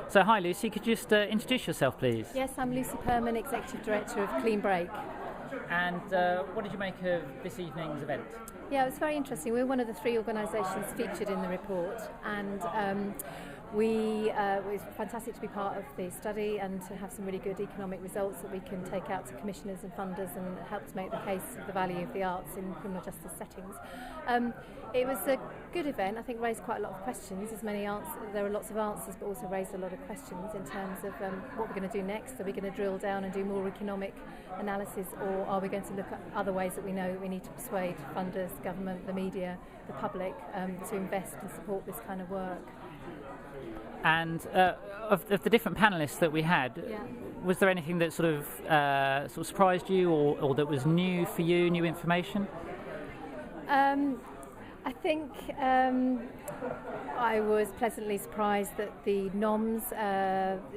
So hi Lucy, could you just introduce yourself please? Yes, I'm Lucy Perman, Executive Director of Clean Break. And what did you make of this evening's event? Yeah, it was very interesting. We're one of the 3 organisations featured in the report, and it was fantastic to be part of the study and to have some really good economic results that we can take out to commissioners and funders and help to make the case of the value of the arts in criminal justice settings. It was a good event. I think raised quite a lot of questions. There were lots of answers, but also raised a lot of questions in terms of what we're going to do next. Are we going to drill down and do more economic analysis, or are we going to look at other ways that we know that we need to persuade funders, government, the media, the public to invest and support this kind of work? And of the different panellists that we had, was there anything that sort of surprised you, or that was new for you, new information? I think I was pleasantly surprised that the NOMS,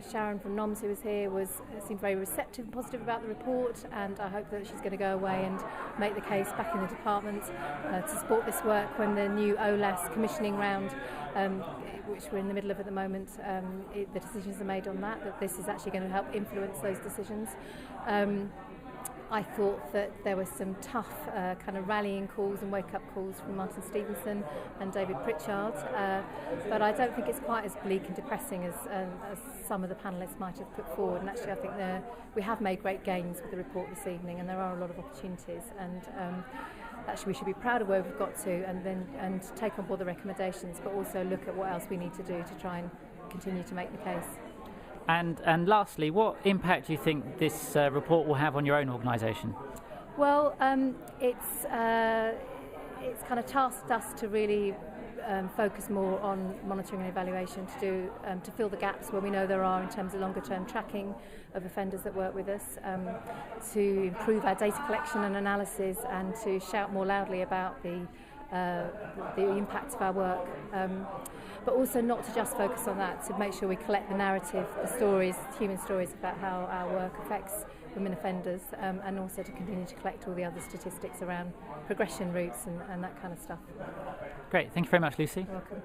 Sharon from NOMS who was here, seemed very receptive and positive about the report, and I hope that she's going to go away and make the case back in the department to support this work when the new OLAS commissioning round, which we're in the middle of at the moment, the decisions are made on that this is actually going to help influence those decisions. I thought that there were some tough kind of rallying calls and wake-up calls from Martin Stevenson and David Pritchard, but I don't think it's quite as bleak and depressing as some of the panellists might have put forward. And actually I think we have made great gains with the report this evening, and there are a lot of opportunities, and actually we should be proud of where we've got to, and take on board the recommendations, but also look at what else we need to do to try and continue to make the case. And lastly, what impact do you think this report will have on your own organisation? Well, it's kind of tasked us to really focus more on monitoring and evaluation to fill the gaps where we know there are in terms of longer term tracking of offenders that work with us, to improve our data collection and analysis, and to shout more loudly about the impact of our work, but also not to just focus on that, to make sure we collect the narrative, the stories, human stories about how our work affects women offenders, and also to continue to collect all the other statistics around progression routes and that kind of stuff. Great, thank you very much, Lucy. You're welcome.